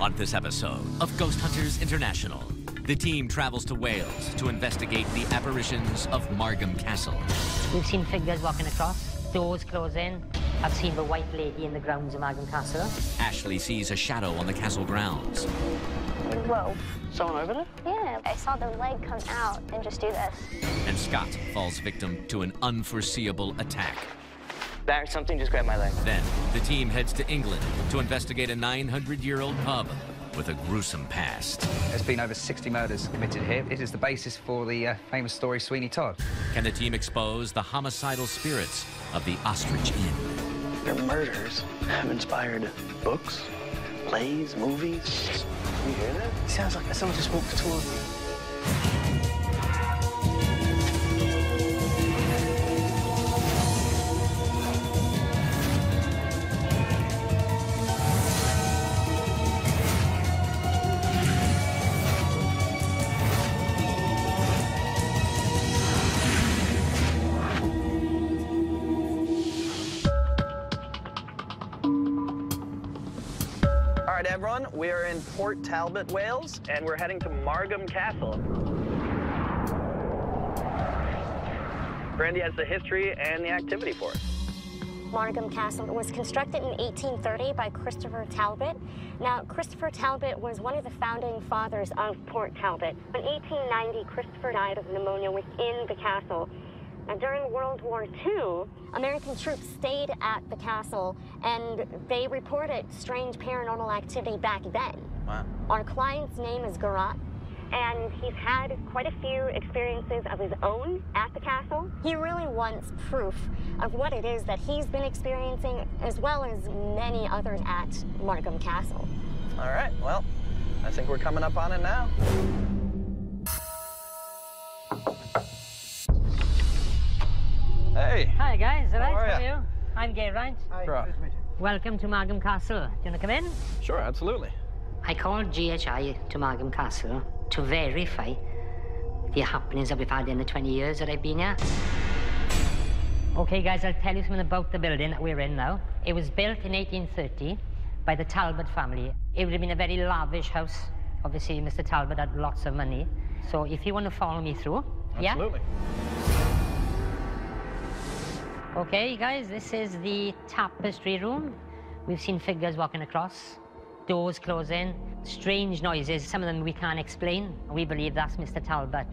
On this episode of Ghost Hunters International, the team travels to Wales to investigate the apparitions of Margam Castle. We've seen figures walking across, doors closing. I've seen the white lady in the grounds of Margam Castle. Ashley sees a shadow on the castle grounds. Whoa. Someone over there? Yeah, I saw the leg come out and just do this. And Scott falls victim to an unforeseeable attack. Barry, something just grabbed my leg. Then, the team heads to England to investigate a 900-year-old pub with a gruesome past. There's been over 60 murders committed here. It is the basis for the famous story Sweeney Todd. Can the team expose the homicidal spirits of the Ostrich Inn? Their murders have inspired books, plays, movies. You hear that? It sounds like someone just walked towards me. All right, everyone, we are in Port Talbot, Wales, and we're heading to Margam Castle. Brandy has the history and the activity for us. Margam Castle was constructed in 1830 by Christopher Talbot. Now, Christopher Talbot was one of the founding fathers of Port Talbot. In 1890, Christopher died of pneumonia within the castle. Now, during World War II, American troops stayed at the castle, and they reported strange paranormal activity back then. Wow. Our client's name is Garat, and he's had quite a few experiences of his own at the castle. He really wants proof of what it is that he's been experiencing, as well as many others at Margam Castle. All right, well, I think we're coming up on it now. Hey. Hi, guys. All right, How are how are ya? you? I'm Gay Wright. Hi. Right. Welcome to Margam Castle. Do you want to come in? Sure, absolutely. I called GHI to Margam Castle to verify the happenings that we've had in the 20 years that I've been here. Okay, guys, I'll tell you something about the building that we're in now. It was built in 1830 by the Talbot family. It would have been a very lavish house. Obviously, Mr. Talbot had lots of money. So if you want to follow me through. Absolutely. Yeah? Okay, guys, this is the tapestry room. We've seen figures walking across, doors closing, strange noises. Some of them we can't explain. We believe that's Mr. Talbot.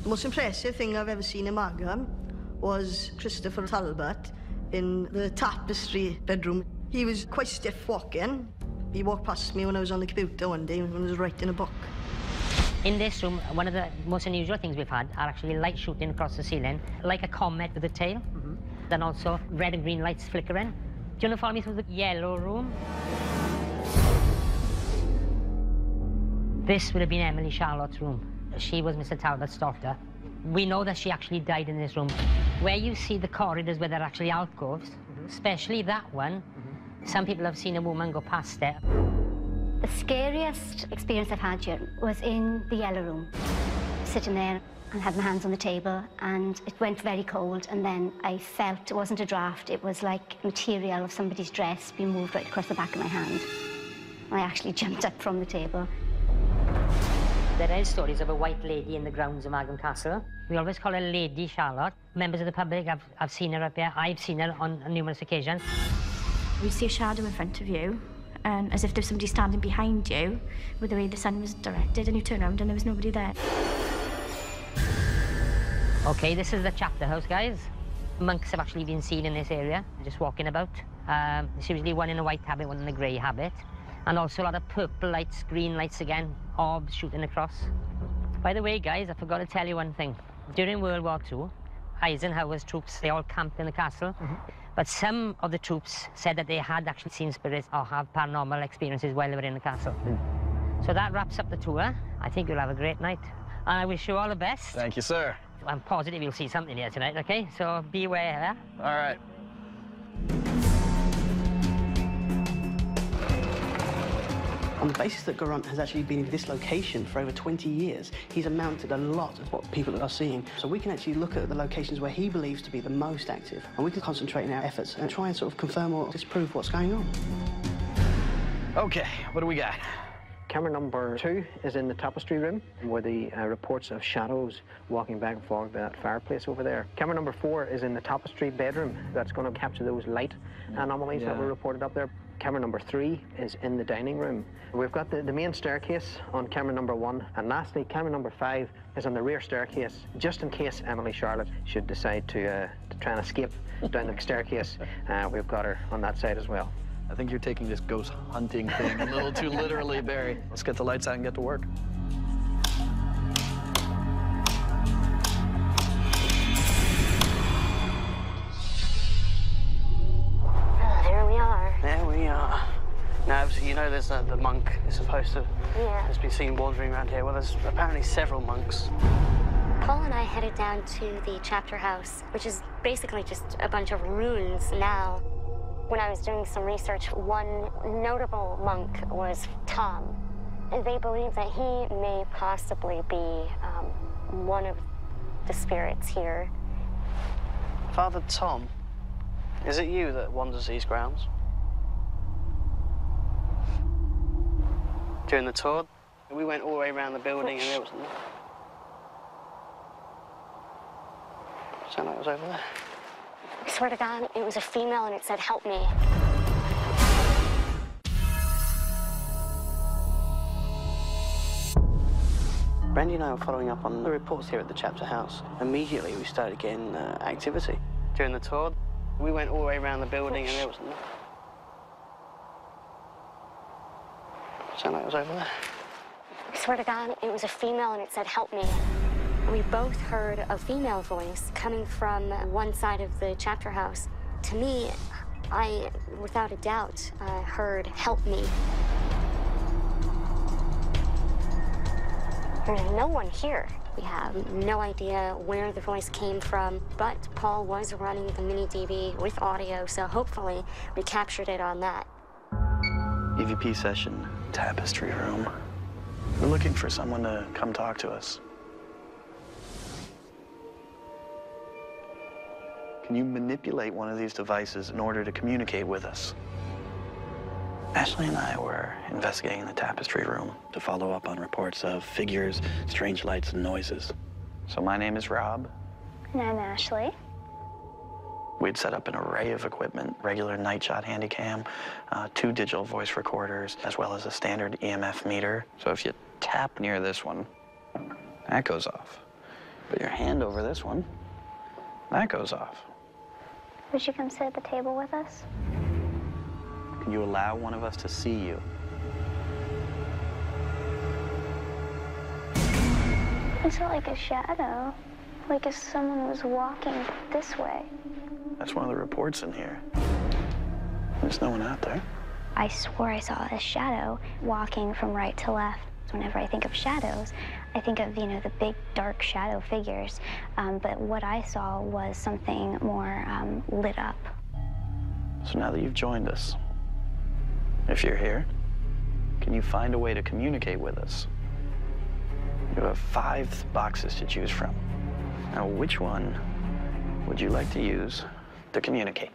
The most impressive thing I've ever seen in Margam was Christopher Talbot in the tapestry bedroom. He was quite stiff walking. He walked past me when I was on the computer one day when I was writing a book. In this room, one of the most unusual things we've had are actually light shooting across the ceiling, like a comet with a tail. Then also red and green lights flickering. Do you want to follow me through the yellow room? This would have been Emily Charlotte's room. She was Mr. Talbot's daughter. We know that she actually died in this room. Where you see the corridors where there are actually alcoves, especially that one, some people have seen a woman go past there. The scariest experience I've had here was in the yellow room. Sitting there and had my hands on the table, and it went very cold, and then I felt it wasn't a draft, it was like material of somebody's dress being moved right across the back of my hand. I actually jumped up from the table. There are stories of a white lady in the grounds of Margam Castle. We always call her Lady Charlotte. Members of the public have seen her up here. I've seen her on numerous occasions. You see a shadow in front of you, and as if there was somebody standing behind you with the way the sun was directed, and you turn around and there was nobody there. Okay, this is the chapter house, guys. Monks have actually been seen in this area, just walking about. There's usually one in a white habit, one in a grey habit. And also a lot of purple lights, green lights again, orbs shooting across. By the way, guys, I forgot to tell you one thing. During World War II, Eisenhower's troops, they all camped in the castle. But some of the troops said that they had actually seen spirits or have paranormal experiences while they were in the castle. So that wraps up the tour. I think you'll have a great night. And I wish you all the best. Thank you, sir. I'm positive you'll see something here tonight, okay? So beware, huh? All right. On the basis that Garant has actually been in this location for over 20 years, he's amounted a lot of what people are seeing. So we can actually look at the locations where he believes to be the most active, and we can concentrate in our efforts and try and sort of confirm or disprove what's going on. Okay, what do we got? Camera number 2 is in the tapestry room, where the reports of shadows walking back and forth by that fireplace over there. Camera number 4 is in the tapestry bedroom. That's going to capture those light anomalies that were reported up there. Camera number 3 is in the dining room. We've got the main staircase on camera number 1, and lastly, camera number 5 is on the rear staircase, just in case Emily Charlotte should decide to try and escape down the staircase. We've got her on that side as well. I think you're taking this ghost hunting thing a little too literally, Barry. Let's get the lights out and get to work. There we are. There we are. Now, obviously, you know there's the monk is supposed to has been seen wandering around here. Well, there's apparently several monks. Paul and I headed down to the chapter house, which is basically just a bunch of ruins now. When I was doing some research, one notable monk was Tom. And they believe that he may possibly be one of the spirits here. Father Tom, is it you that wanders these grounds? During the tour, we went all the way around the building and there was nothing. Sound like it was over there. I swear to God, it was a female and it said, "Help me." Brandy and I were following up on the reports here at the chapter house. Immediately, we started getting activity. During the tour, we went all the way around the building and there was nothing. Sound like it was over there. I swear to God, it was a female and it said, "Help me." We both heard a female voice coming from one side of the chapter house. To me, I, without a doubt, heard, "Help me." There's no one here. We have no idea where the voice came from, but Paul was running the mini DV with audio, so hopefully we captured it on that. EVP session, tapestry room. We're looking for someone to come talk to us. Can you manipulate one of these devices in order to communicate with us? Ashley and I were investigating the tapestry room to follow up on reports of figures, strange lights, and noises. So my name is Rob. And I'm Ashley. We'd set up an array of equipment, regular night shot handycam, 2 digital voice recorders, as well as a standard EMF meter. So if you tap near this one, that goes off. Put your hand over this one, that goes off. Would you come sit at the table with us? Can you allow one of us to see you? It's like a shadow, like if someone was walking this way. That's one of the reports in here. There's no one out there. I swore I saw a shadow walking from right to left. Whenever I think of shadows, I think of, you know, the big, dark shadow figures. But what I saw was something more lit up. So now that you've joined us, if you're here, can you find a way to communicate with us? You have 5 boxes to choose from. Now, which one would you like to use to communicate?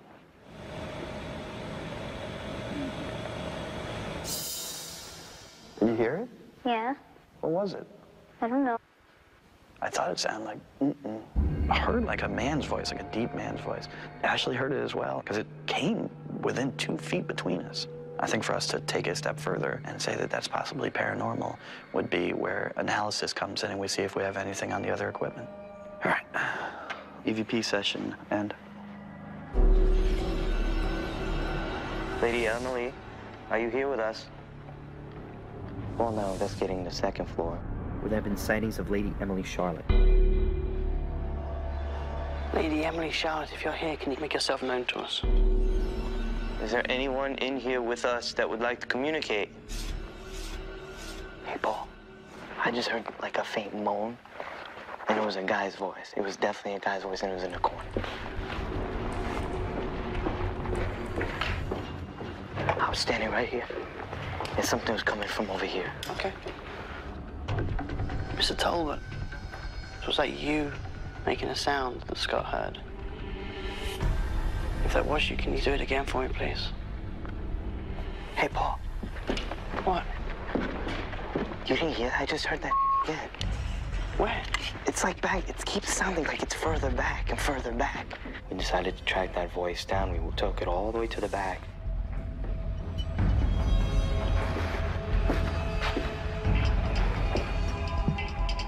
Did you hear it? Yeah? What was it? I don't know. I thought it sounded like I heard like a man's voice, like a deep man's voice. Ashley heard it as well, because it came within 2 feet between us. I think for us to take it a step further and say that that's possibly paranormal would be where analysis comes in and we see if we have anything on the other equipment. All right, EVP session, and... Lady Emily, are you here with us? Well, no, that's getting the 2nd floor. Would there have been sightings of Lady Emily Charlotte? Lady Emily Charlotte, if you're here, can you make yourself known to us? Is there anyone in here with us that would like to communicate? Hey, Paul, I just heard like a faint moan, and it was a guy's voice. It was definitely a guy's voice, and it was in the corner. I was standing right here, and something was coming from over here. Okay. Mr. Talbot, was that you making a sound that Scott heard? If that was you, can you do it again for me, please? Hey, Paul. What? You didn't hear that? I just heard that again. Where? It's like back. It keeps sounding like it's further back and further back. We decided to track that voice down. We took it all the way to the back.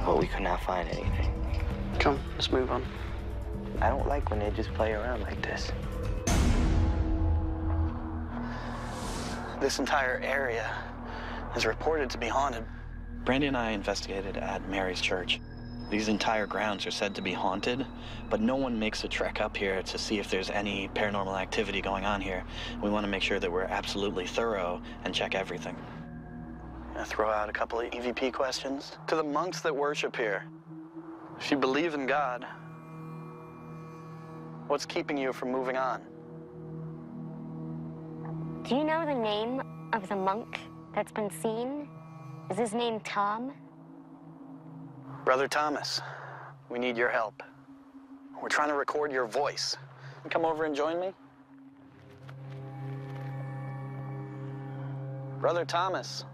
But we could not find anything. Come, let's move on. I don't like when they just play around like this. This entire area is reported to be haunted. Brandy and I investigated at Mary's church. These entire grounds are said to be haunted, but no one makes a trek up here to see if there's any paranormal activity going on here. We want to make sure that we're absolutely thorough and check everything. I'm gonna throw out a couple of EVP questions to the monks that worship here. If you believe in God, what's keeping you from moving on? Do you know the name of the monk that's been seen? Is his name Tom? Brother Thomas, we need your help. We're trying to record your voice. Come over and join me? Brother Thomas,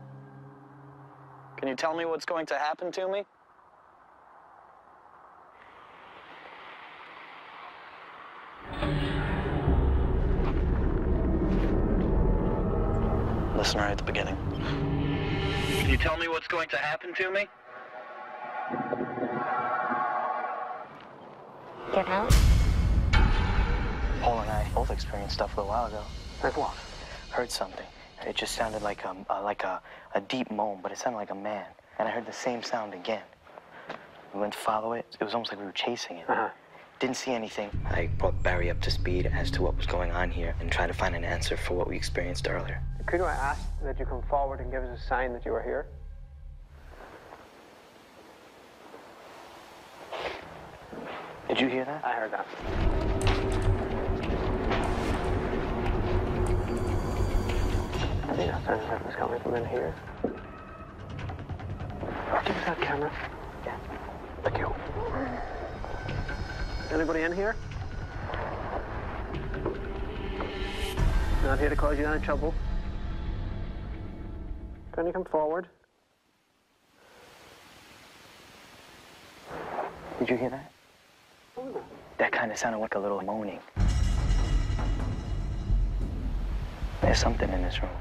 can you tell me what's going to happen to me? Listen right at the beginning. Can you tell me what's going to happen to me? Get out. Paul and I both experienced stuff a little while ago. Like what? Heard something. It just sounded like a deep moan, but it sounded like a man. And I heard the same sound again. We went to follow it. It was almost like we were chasing it. Didn't see anything. I brought Barry up to speed as to what was going on here and tried to find an answer for what we experienced earlier. Could I ask that you come forward and give us a sign that you are here? Did you hear that? I heard that. I think that sounds like it was coming from in here. Give us that camera. Yeah. Thank you. Anybody in here? Not here to cause you any trouble. Can you come forward? Did you hear that? That kind of sounded like a little moaning. There's something in this room.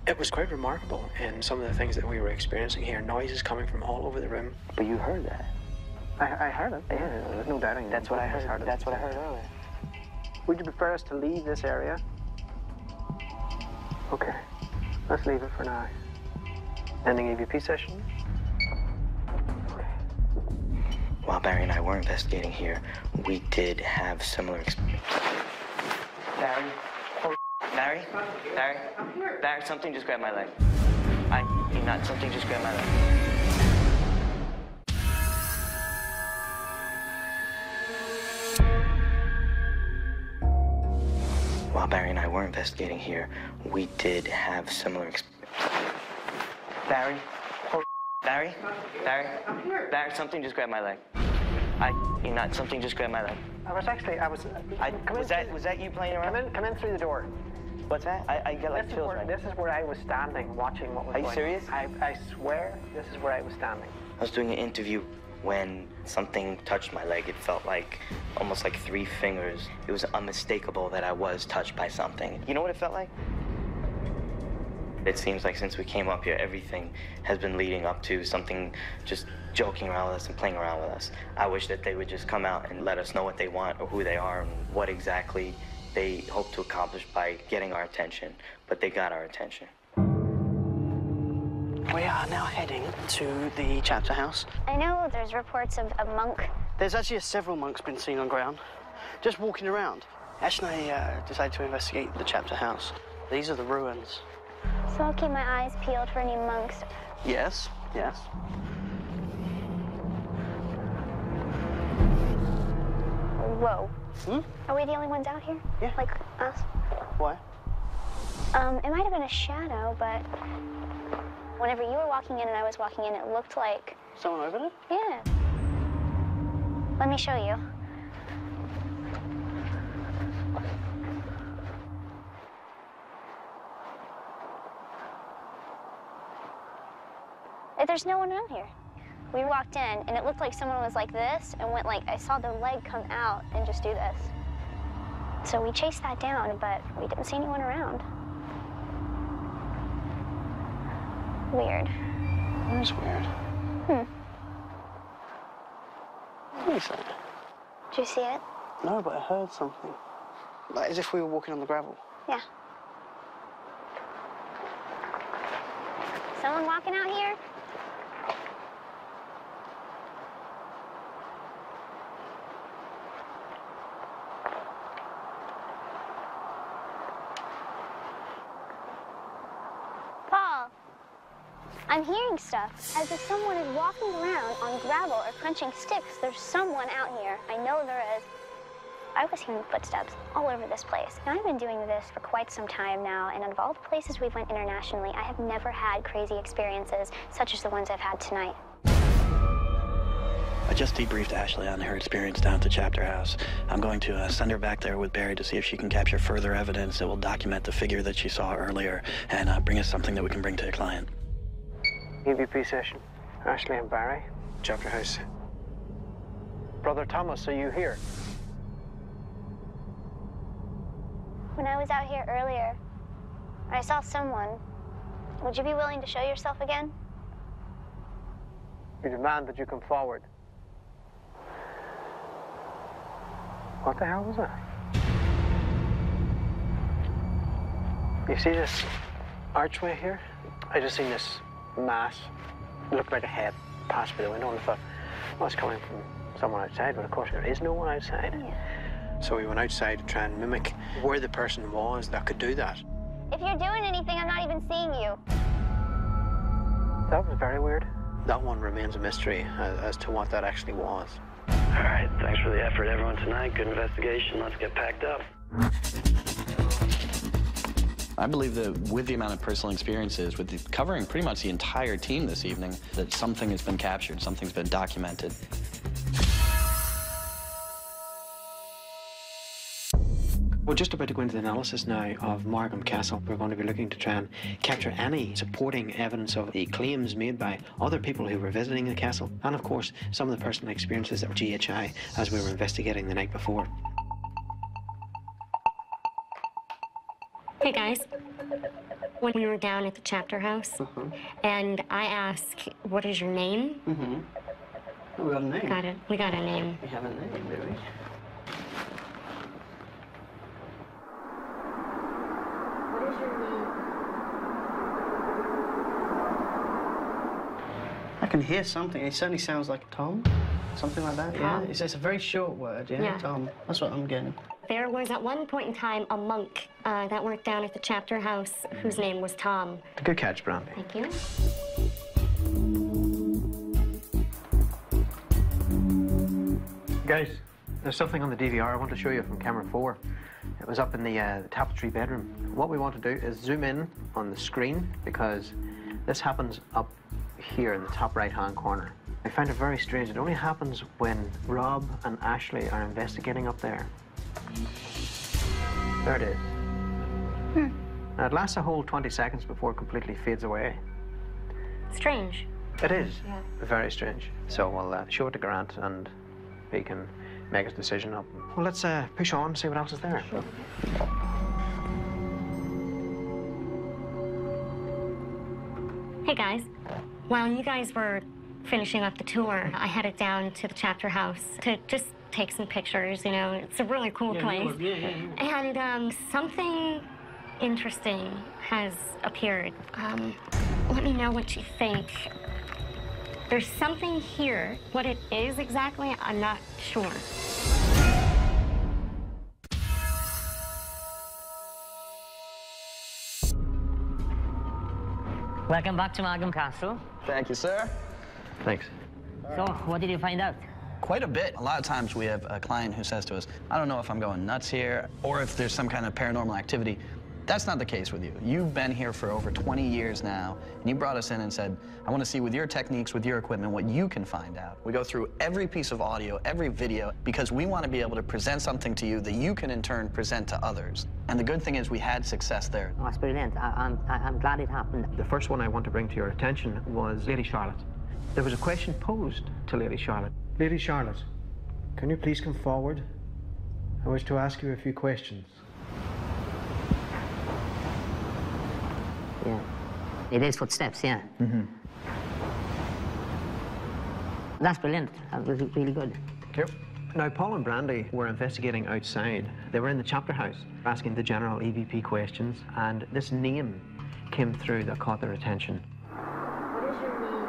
It was quite remarkable in some of the things that we were experiencing here. Noises coming from all over the room. But you heard that? I heard it. Yeah, there's no doubting. That's what I heard. That's what I heard earlier. Would you prefer us to leave this area? Okay, let's leave it for now. Ending EVP session. While Barry and I were investigating here, we did have similar experiences. Barry? Barry? Barry? Barry, something just grabbed my leg. Something just grabbed my leg. While Barry and I were investigating here, we did have similar experiences. Barry? Barry? Barry? Barry, something just grabbed my leg. Something just grabbed my leg. Was that you playing around? Come in through the door. What's that? I get like chills right now. This is where I was standing, watching what was going on. Are you serious? I swear, this is where I was standing. I was doing an interview when something touched my leg. It felt like, almost like 3 fingers. It was unmistakable that I was touched by something. You know what it felt like? It seems like since we came up here, everything has been leading up to something just joking around with us and playing around with us. I wish that they would just come out and let us know what they want or who they are and what exactly they hope to accomplish by getting our attention. But they got our attention. We are now heading to the chapter house. I know there's reports of a monk. There's actually several monks been seen on ground, just walking around. Ash and I decided to investigate the chapter house. These are the ruins. So I'll keep my eyes peeled for any monks. Yes, yes. Whoa. Are we the only ones out here? Yeah. Like us? Why? It might have been a shadow, but whenever you were walking in and I was walking in, it looked like... Someone over there? Yeah. Let me show you. But there's no one around here. We walked in, and it looked like someone was like this, and went like, I saw the leg come out and just do this. So we chased that down, but we didn't see anyone around. Weird. It is weird. What is that? Did you see it? No, but I heard something. Like as if we were walking on the gravel. Yeah. Someone walking out here? Paul, I'm hearing stuff as if someone is walking around on gravel or crunching sticks. There's someone out here. I know there is. I was hearing footsteps all over this place. And I've been doing this for quite some time now, and of all the places we've went internationally, I have never had crazy experiences such as the ones I've had tonight. I just debriefed Ashley on her experience down at the chapter house. I'm going to send her back there with Barry to see if she can capture further evidence that will document the figure that she saw earlier and bring us something that we can bring to a client. EVP session. Ashley and Barry, chapter house. Brother Thomas, are you here? When I was out here earlier, I saw someone. Would you be willing to show yourself again? We demand that you come forward. What the hell was that? You see this archway here? I just seen this mass. It looked like a head pass by the window, and I thought, well, it's coming from someone outside, but of course there is no one outside. Yeah. So we went outside to try and mimic where the person was that could do that. If you're doing anything, I'm not even seeing you. That was very weird. That one remains a mystery as to what that actually was. All right, thanks for the effort, everyone, tonight. Good investigation. Let's get packed up. I believe that with the amount of personal experiences, with covering pretty much the entire team this evening, that something has been captured, something's been documented. We're just about to go into the analysis now of Margam Castle. We're going to be looking to try and capture any supporting evidence of the claims made by other people who were visiting the castle, and of course some of the personal experiences of GHI as we were investigating the night before. Hey guys, when we were down at the chapter house, and I asked, what is your name? Oh, we got a name. Got it. We got a name. We have a name, do we? What is your name? I can hear something. It certainly sounds like Tom. Something like that, Tom? yeah? It's a very short word, yeah? Tom. That's what I'm getting. There was at one point in time a monk that worked down at the chapter house whose name was Tom. Good catch, Brandy. Thank you. Guys, there's something on the DVR I want to show you from camera 4. It was up in the tapestry bedroom. What we want to do is zoom in on the screen because this happens up here in the top right-hand corner. I find it very strange. It only happens when Rob and Ashley are investigating up there. There it is. Now, it lasts a whole 20 seconds before it completely fades away. Strange. It is. Yeah. Very strange. So we'll show it to Grant and he can make his decision up. Well, let's push on and see what else is there. Sure. Hey guys, while you guys were finishing up the tour, I headed down to the chapter house to just take some pictures, you know. It's a really cool place. And something interesting has appeared. Let me know what you think. There's something here. What it is exactly, I'm not sure. Welcome back to Margam Castle. Thank you, sir. Thanks. So, what did you find out? Quite a bit. A lot of times we have a client who says to us, I don't know if I'm going nuts here or if there's some kind of paranormal activity. That's not the case with you. You've been here for over 20 years now, and you brought us in and said, I want to see with your techniques, with your equipment, what you can find out. We go through every piece of audio, every video, because we want to be able to present something to you that you can in turn present to others. And the good thing is we had success there. Oh, that's brilliant. I'm glad it happened. The first one I want to bring to your attention was Lady Charlotte. There was a question posed to Lady Charlotte. Lady Charlotte, can you please come forward? I wish to ask you a few questions. Yeah. It is footsteps, yeah. Mm-hmm. That's brilliant. That was really good. Thank you. Now, Paul and Brandy were investigating outside. They were in the chapter house, asking the general EVP questions, and this name came through that caught their attention. What is your name?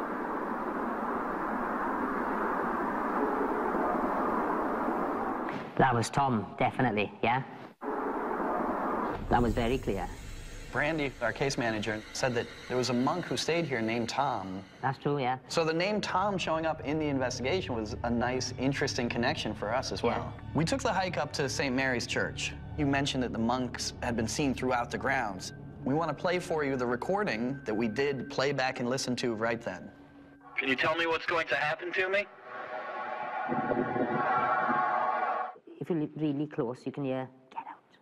That was Tom, definitely, yeah? That was very clear. Brandy, our case manager, said that there was a monk who stayed here named Tom. That's true, yeah. So the name Tom showing up in the investigation was a nice, interesting connection for us as well. Yeah. We took the hike up to St. Mary's Church. You mentioned that the monks had been seen throughout the grounds. We want to play for you the recording that we did play back and listen to right then. Can you tell me what's going to happen to me? If you live really close, you can hear, "Get out."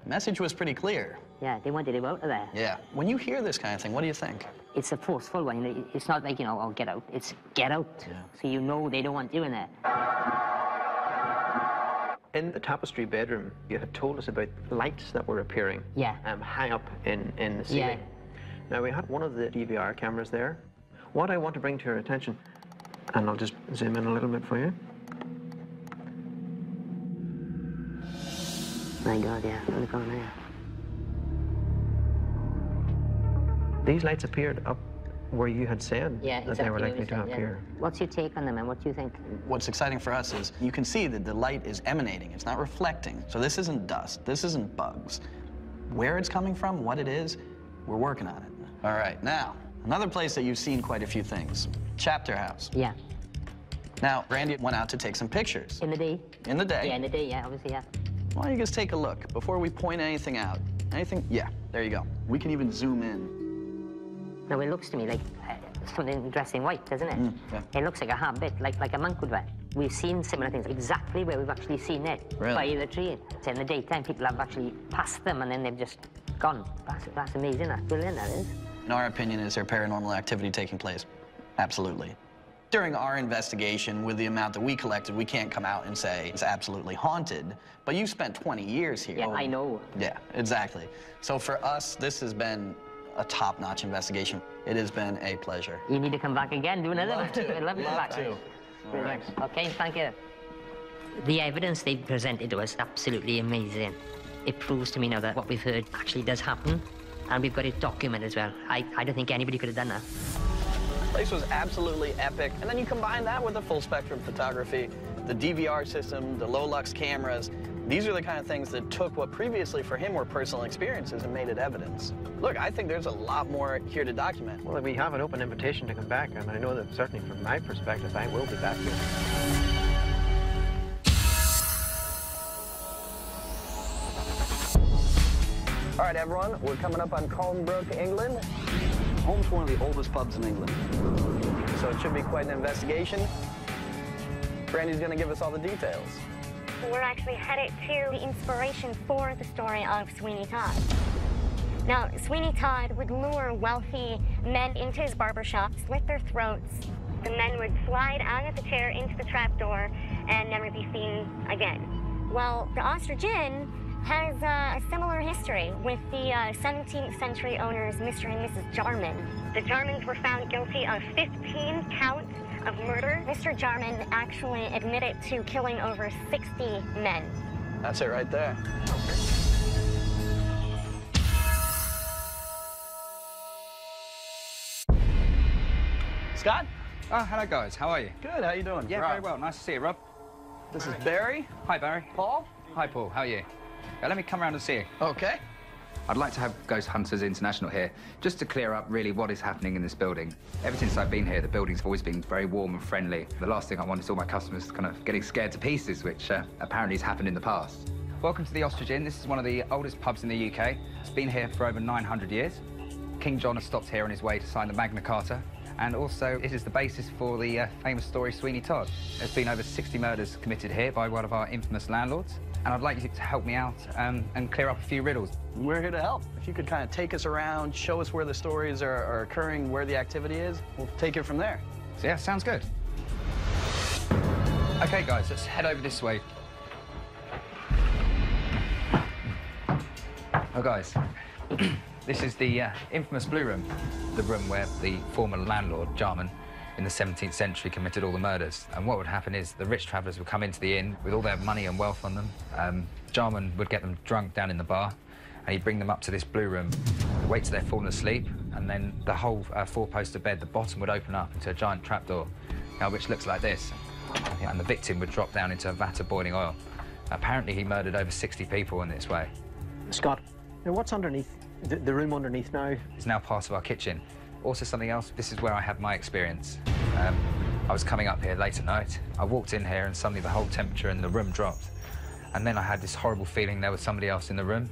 The message was pretty clear. Yeah, they wanted him out of there. Yeah. When you hear this kind of thing, what do you think? It's a forceful one. You know, it's not like, you know, oh, get out. It's get out. Yeah. So you know they don't want you in there. In the tapestry bedroom, you had told us about lights that were appearing. Yeah. High up in the ceiling. Yeah. Now, we had one of the DVR cameras there. What I want to bring to your attention, and I'll just zoom in a little bit for you. My God, yeah. Look on there. These lights appeared up where you had said Yeah, that exactly they were likely to what you said, appear. yeah. What's your take on them, and what do you think? What's exciting for us is you can see that the light is emanating. It's not reflecting. So this isn't dust. This isn't bugs. Where it's coming from, what it is, we're working on it. All right, now, another place that you've seen quite a few things. Chapter house. Yeah. Now, Randy went out to take some pictures. In the day? In the day. Yeah, in the day, yeah, obviously, yeah. Why don't you just take a look before we point anything out? Anything? Yeah, there you go. We can even zoom in. Now, it looks to me like something dressed in white, doesn't it? Yeah. It looks like a habit, like a monk would wear. We've seen similar things, exactly where we've actually seen it. Really? By the tree. So in the daytime, people have actually passed them, and then they've just gone. That's amazing, that's brilliant, that is. In our opinion, is there paranormal activity taking place? Absolutely. During our investigation, with the amount that we collected, we can't come out and say it's absolutely haunted, but you spent 20 years here. Yeah, I know. Yeah, exactly. So for us, this has been a top-notch investigation. It has been a pleasure. You need to come back again, do another one. I'd love to come back. to. Brilliant. Okay, thank you. The evidence they presented to us, absolutely amazing. It proves to me now that what we've heard actually does happen, and we've got it documented as well. I don't think anybody could have done that. The place was absolutely epic. And then you combine that with the full spectrum photography, the DVR system, the low-lux cameras. These are the kind of things that took what previously for him were personal experiences and made it evidence. Look, I think there's a lot more here to document. Well, we have an open invitation to come back, and I know that certainly from my perspective, I will be back here. All right, everyone, we're coming up on Colnbrook, England. Home's one of the oldest pubs in England. So it should be quite an investigation. Brandy's gonna give us all the details. We're actually headed to the inspiration for the story of Sweeney Todd. Now, Sweeney Todd would lure wealthy men into his barbershop, slit their throats. The men would slide out of the chair into the trapdoor and never be seen again. Well, the Ostrich Inn has a similar history with the 17th century owners, Mr. and Mrs. Jarman. The Jarmans were found guilty of 15 counts of murder. Mr. Jarman actually admitted to killing over 60 men. That's it right there. Scott? Oh, hello guys, how are you? Good, how you doing? Yeah, Rob. very well, nice to see you, Rob. This is Barry. Hi, Barry. Paul? Hi, Paul, how are you? Let me come around and see you. Okay. I'd like to have Ghost Hunters International here, just to clear up really what is happening in this building. Ever since I've been here, the building's always been very warm and friendly. The last thing I want is all my customers kind of getting scared to pieces, which apparently has happened in the past. Welcome to the Ostrich Inn. This is one of the oldest pubs in the UK. It's been here for over 900 years. King John has stopped here on his way to sign the Magna Carta. And also, it is the basis for the famous story Sweeney Todd. There's been over 60 murders committed here by one of our infamous landlords. and I'd like you to help me out and clear up a few riddles. We're here to help. If you could kind of take us around, show us where the stories are occurring, where the activity is, we'll take it from there. So yeah, sounds good. Okay, guys, let's head over this way. Oh, guys, this is the infamous Blue Room, the room where the former landlord, Jarman, in the 17th century committed all the murders. And what would happen is the rich travellers would come into the inn with all their money and wealth on them. Jarman would get them drunk down in the bar, and he'd bring them up to this Blue Room, wait till they're fallen asleep, and then the whole four-poster bed, the bottom would open up into a giant trapdoor, which looks like this. And the victim would drop down into a vat of boiling oil. Apparently, he murdered over 60 people in this way. Scott, now what's underneath, the room underneath now? It's now part of our kitchen. Also something else, this is where I had my experience. I was coming up here late at night. I walked in here and suddenly the whole temperature in the room dropped. And then I had this horrible feeling there was somebody else in the room.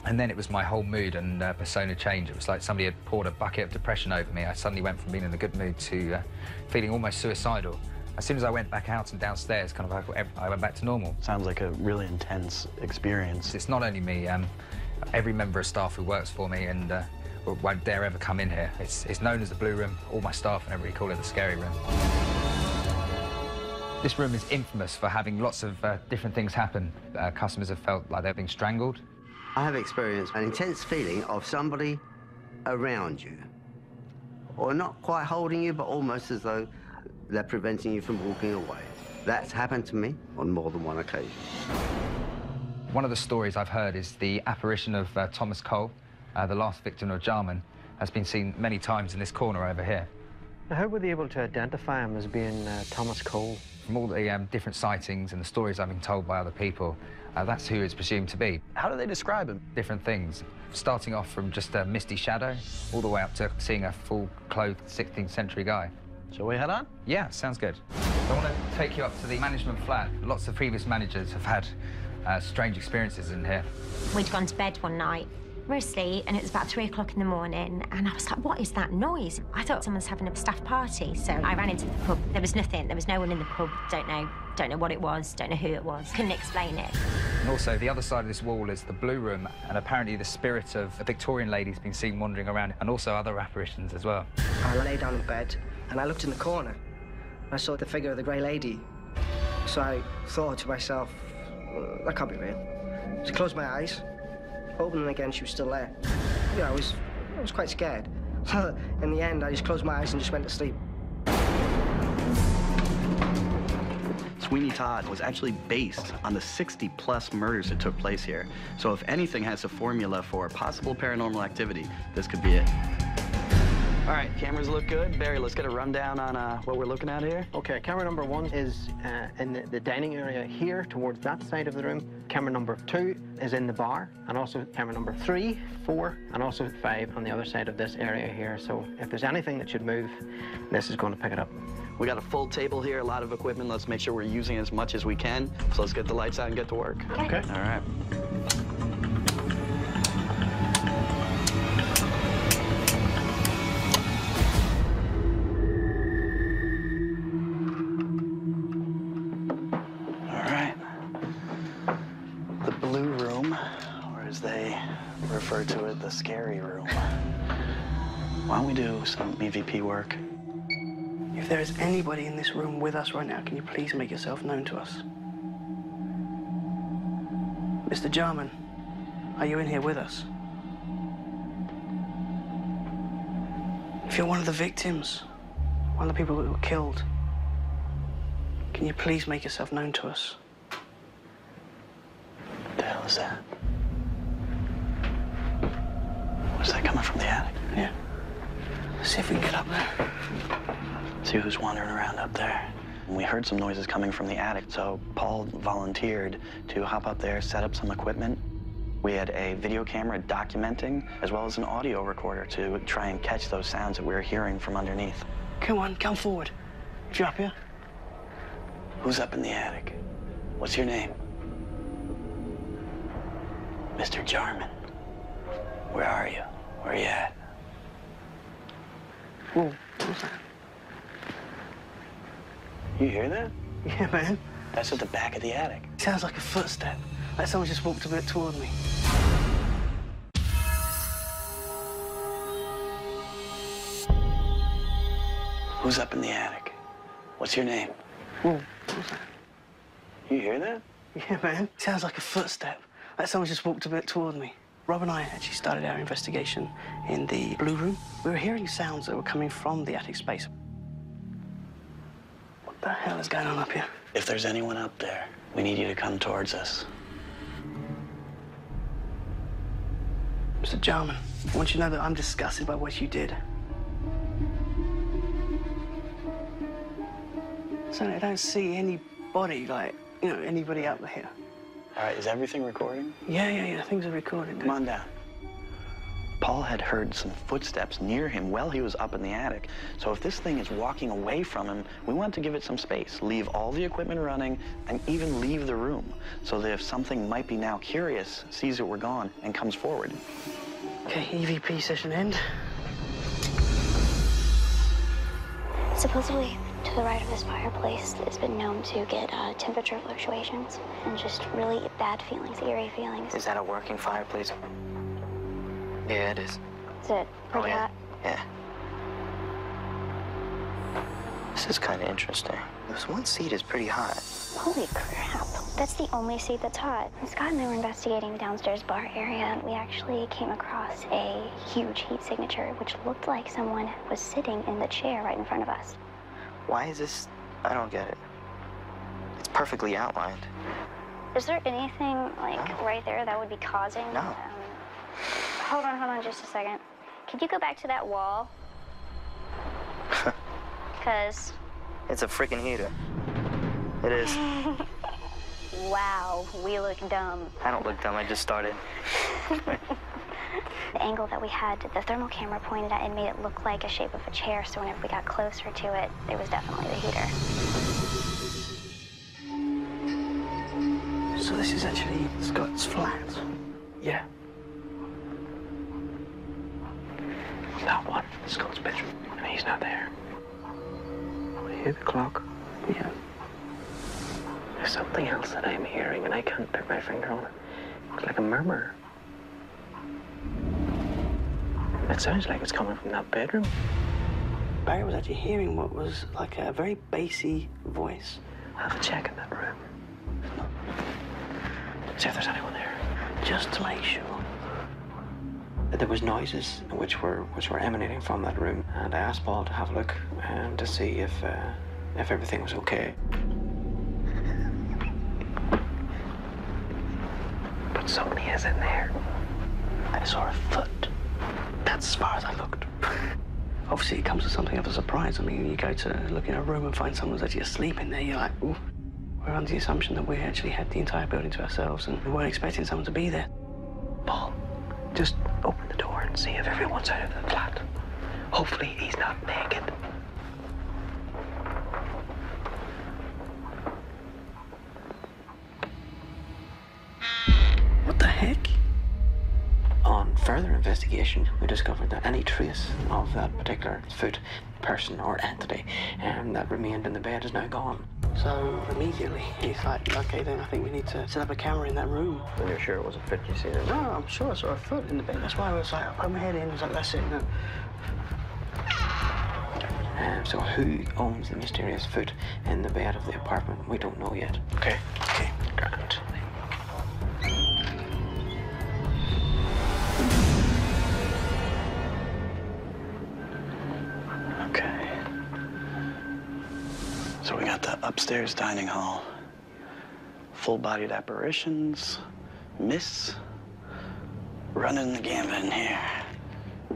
And then it was my whole mood and persona change. It was like somebody had poured a bucket of depression over me. I suddenly went from being in a good mood to feeling almost suicidal. As soon as I went back out and downstairs, kind of I went back to normal. Sounds like a really intense experience. It's not only me, every member of staff who works for me and won't dare ever come in here. It's known as the Blue Room. All my staff and everybody call it the Scary Room. This room is infamous for having lots of different things happen. Customers have felt like they're being strangled. I have experienced an intense feeling of somebody around you. Or not quite holding you, but almost as though they're preventing you from walking away. That's happened to me on more than one occasion. One of the stories I've heard is the apparition of Thomas Cole, the last victim of Jarman, has been seen many times in this corner over here. Now, how were they able to identify him as being Thomas Cole? From all the different sightings and the stories I've been told by other people, that's who it's presumed to be. How do they describe him? Different things, starting off from just a misty shadow, all the way up to seeing a full-clothed 16th century guy. Shall we head on? Yeah, sounds good. I want to take you up to the management flat. Lots of previous managers have had strange experiences in here. We'd gone to bed one night. We were asleep, and it was about 3 o'clock in the morning, and I was like, what is that noise? I thought someone was having a staff party, so I ran into the pub. There was nothing. There was no one in the pub. Don't know what it was, don't know who it was. Couldn't explain it. And also, the other side of this wall is the Blue Room, and apparently the spirit of a Victorian lady's been seen wandering around, and also other apparitions as well. I lay down in bed, and I looked in the corner. I saw the figure of the grey lady. So I thought to myself, that can't be real. So I closed my eyes, opened them again, she was still there. You know, I was quite scared. So in the end, I just closed my eyes and just went to sleep. Sweeney Todd was actually based on the 60-plus murders that took place here. So if anything has a formula for possible paranormal activity, this could be it. All right, cameras look good. Barry, let's get a rundown on what we're looking at here. Okay, camera number 1 is in the dining area here, towards that side of the room. Camera number 2 is in the bar, and also camera number 3, 4, and also 5 on the other side of this area here. So if there's anything that should move, this is going to pick it up. We got a full table here, a lot of equipment. Let's make sure we're using as much as we can. So let's get the lights out and get to work. Okay. All right. Refer to it the Scary Room. Why don't we do some EVP work? If there is anybody in this room with us right now, can you please make yourself known to us? Mr. Jarman, are you in here with us? If you're one of the victims, one of the people who were killed, can you please make yourself known to us? What the hell is that? Was that coming from the attic? Yeah. Let's see if we can get up there. See who's wandering around up there. We heard some noises coming from the attic, so Paul volunteered to hop up there, set up some equipment. We had a video camera documenting, as well as an audio recorder to try and catch those sounds that we were hearing from underneath. Come on, come forward. If you're up here. Who's up in the attic? What's your name? Mr. Jarman. Where are you? Where are you at? Whoa, what's that? You hear that? Yeah, man. That's at the back of the attic. Sounds like a footstep. Like someone just walked a bit toward me. Who's up in the attic? What's your name? Whoa, what was that? You hear that? Yeah, man. Sounds like a footstep. Like someone just walked a bit toward me. Rob and I actually started our investigation in the blue room. We were hearing sounds that were coming from the attic space. What the hell is going on up here? If there's anyone up there, we need you to come towards us. Mr. Jarman, I want you to know that I'm disgusted by what you did. So I don't see anybody, like, you know, anybody up here. All right, is everything recording? Yeah, things are recorded. Come on down. Paul had heard some footsteps near him while he was up in the attic. So if this thing is walking away from him, we want to give it some space. Leave all the equipment running and even leave the room so that if something might be now curious, sees that we're gone and comes forward. Okay, EVP session end. Supposedly, to the right of this fireplace, it's been known to get temperature fluctuations and just really bad feelings, eerie feelings. Is that a working fireplace? Yeah, it is. Is it pretty hot? Yeah. This is kind of interesting. This one seat is pretty hot. Holy crap. That's the only seat that's hot. Scott and I were investigating the downstairs bar area, and we actually came across a huge heat signature, which looked like someone was sitting in the chair right in front of us. Why is this? I don't get it. It's perfectly outlined. Is there anything, like, right there that would be causing? No. Hold on just a second. Could you go back to that wall? Because... It's a freaking heater. It is. Wow, we look dumb. I don't look dumb, I just started. The angle that we had the thermal camera pointed at, it made it look like a shape of a chair, so whenever we got closer to it, it was definitely the heater. So this is actually Scott's flat? Yeah. That one, Scott's bedroom, and he's not there. I hear the clock. Yeah. There's something else that I'm hearing, and I can't put my finger on it. It's like a murmur. It sounds like it's coming from that bedroom. Barry was actually hearing what was like a very bassy voice. Have a check in that room. See if there's anyone there. Just to make sure. There was noises which were emanating from that room, and I asked Paul to have a look to see if everything was okay. But somebody is in there. I saw a foot. That's as far as I looked. Obviously, it comes as something of a surprise. I mean, you go to look in a room and find someone's actually asleep in there, you're like, ooh. We're under the assumption that we actually had the entire building to ourselves and we weren't expecting someone to be there. Paul, just open the door and see if everyone's out of the flat. Hopefully, he's not naked. What the heck? On further investigation, we discovered that any trace of that particular foot, person, or entity that remained in the bed is now gone. So immediately he's like, okay, then I think we need to set up a camera in that room. And you're sure it was a foot you seen? No, I'm sure I saw a foot in the bed. That's why I was like, I put my head in, I was like, that's it. No. So who owns the mysterious foot in the bed of the apartment? We don't know yet. Okay. Okay, grand. Okay. So we got the upstairs dining hall. Full-bodied apparitions, mists, running the gambit in here.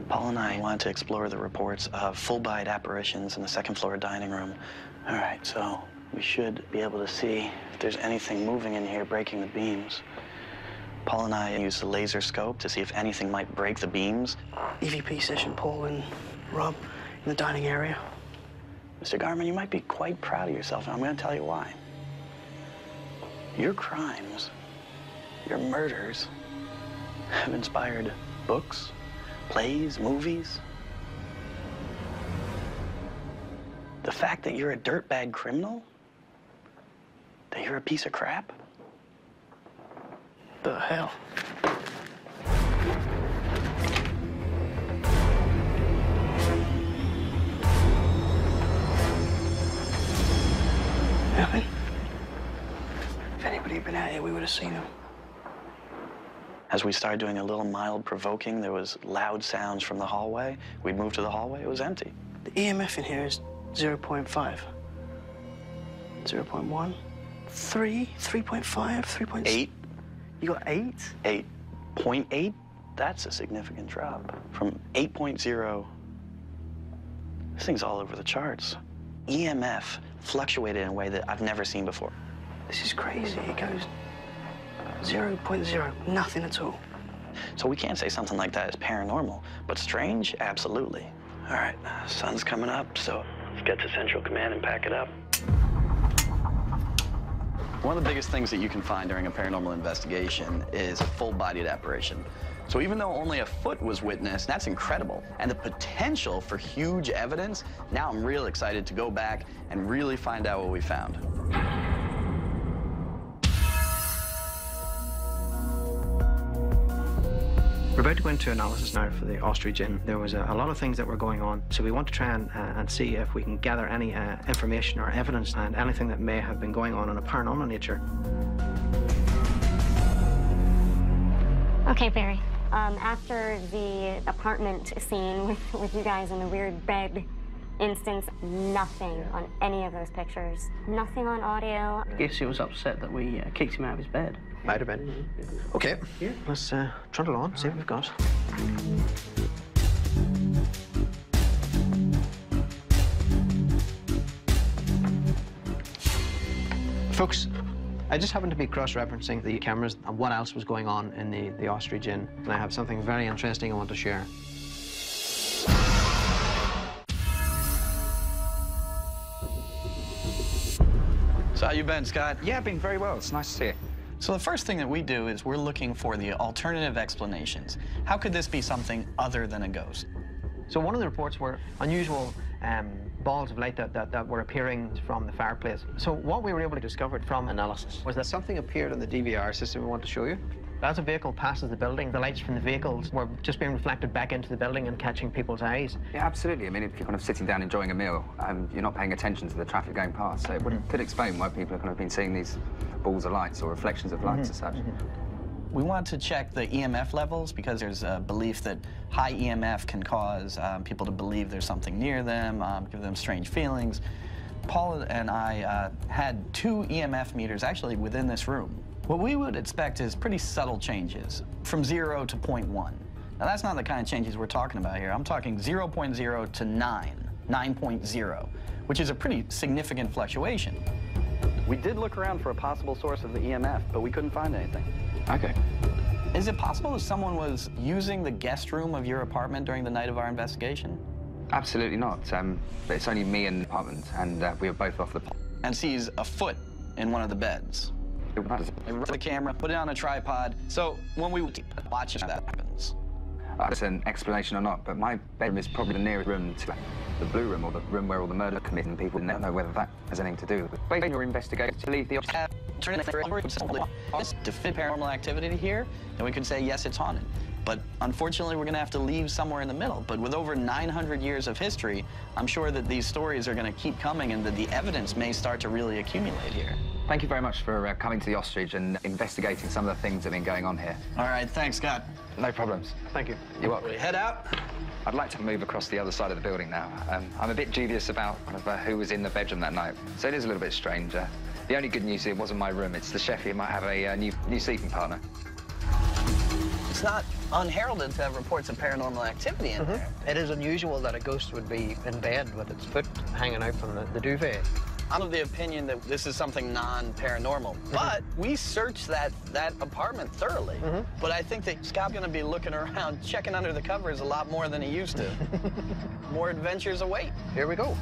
Paul and I wanted to explore the reports of full-bodied apparitions in the second floor dining room. All right, so we should be able to see if there's anything moving in here breaking the beams. Paul and I used the laser scope to see if anything might break the beams. EVP session, Paul and Rob in the dining area. Mr. Garman, you might be quite proud of yourself, and I'm going to tell you why. Your crimes, your murders, have inspired books, plays, movies. The fact that you're a dirtbag criminal, You're a piece of crap? The hell? Nothing. If anybody had been out here, we would have seen him. As we started doing a little mild provoking, there was loud sounds from the hallway. We'd moved to the hallway, it was empty. The EMF in here is 0.5. 0.1. 3, 3.5, 3.6. 8. You got 8? 8.8? That's a significant drop. From 8.0, this thing's all over the charts. EMF fluctuated in a way that I've never seen before. This is crazy. It goes 0.0, nothing at all. So we can't say something like that is paranormal, but strange, absolutely. All right, sun's coming up, so let's get to Central Command and pack it up. One of the biggest things that you can find during a paranormal investigation is a full-bodied apparition. So even though only a foot was witnessed, that's incredible. And the potential for huge evidence, now I'm real excited to go back and really find out what we found. We're about to go into analysis now for the ostrich inn. There was a lot of things that were going on, so we want to try and see if we can gather any information or evidence and anything that may have been going on a paranormal nature. Okay, Barry. After the apartment scene with you guys in the weird bed instance, nothing on any of those pictures. Nothing on audio. I guess he was upset that we kicked him out of his bed. Might have been. Okay, let's trundle on, see what we've got. Folks, I just happened to be cross-referencing the cameras and what else was going on in the ostrich inn, and I have something very interesting I want to share. So how you been, Scott? Yeah, I've been very well. It's nice to see you. So the first thing that we do is we're looking for the alternative explanations. How could this be something other than a ghost? So one of the reports were unusual balls of light that were appearing from the fireplace. So what we were able to discover from analysis was that something appeared on the DVR system we want to show you. As a vehicle passes the building, the lights from the vehicles were just being reflected back into the building and catching people's eyes. Yeah, absolutely. I mean, if you're kind of sitting down enjoying a meal, you're not paying attention to the traffic going past, so it could explain why people have kind of been seeing these balls of lights or reflections of lights as such. We want to check the EMF levels because there's a belief that high EMF can cause people to believe there's something near them, give them strange feelings. Paul and I had 2 EMF meters actually within this room. What we would expect is pretty subtle changes, from 0 to 0.1. Now, that's not the kind of changes we're talking about here. I'm talking 0.0 to 9.0, which is a pretty significant fluctuation. We did look around for a possible source of the EMF, but we couldn't find anything. Okay. Is it possible that someone was using the guest room of your apartment during the night of our investigation? Absolutely not. But it's only me in the apartment, and we were both off the... And sees a foot in one of the beds. The camera, put it on a tripod, so when we watch it, that happens. That's an explanation or not, but my bedroom is probably the nearest room to the blue room, or the room where all the murder committed, and people don't know whether that has anything to do with it. Based on your investigation, to leave the... Turn it over to fit paranormal activity here, then we could say, yes, it's haunted. But unfortunately, we're going to have to leave somewhere in the middle. But with over 900 years of history, I'm sure that these stories are going to keep coming and that the evidence may start to really accumulate here. Thank you very much for coming to the ostrich and investigating some of the things that have been going on here. All right, thanks, Scott. No problems. Thank you. You're welcome. Head out. I'd like to move across the other side of the building now. I'm a bit dubious about who was in the bedroom that night, so it is a little bit strange. The only good news is it wasn't my room. It's the chef. He might have a new sleeping partner. It's not unheralded to have reports of paranormal activity in there. It is unusual that a ghost would be in bed with its foot hanging out from the duvet. I'm of the opinion that this is something non-paranormal, but we searched that apartment thoroughly. But I think that Scott's going to be looking around, checking under the covers a lot more than he used to. More adventures await. Here we go.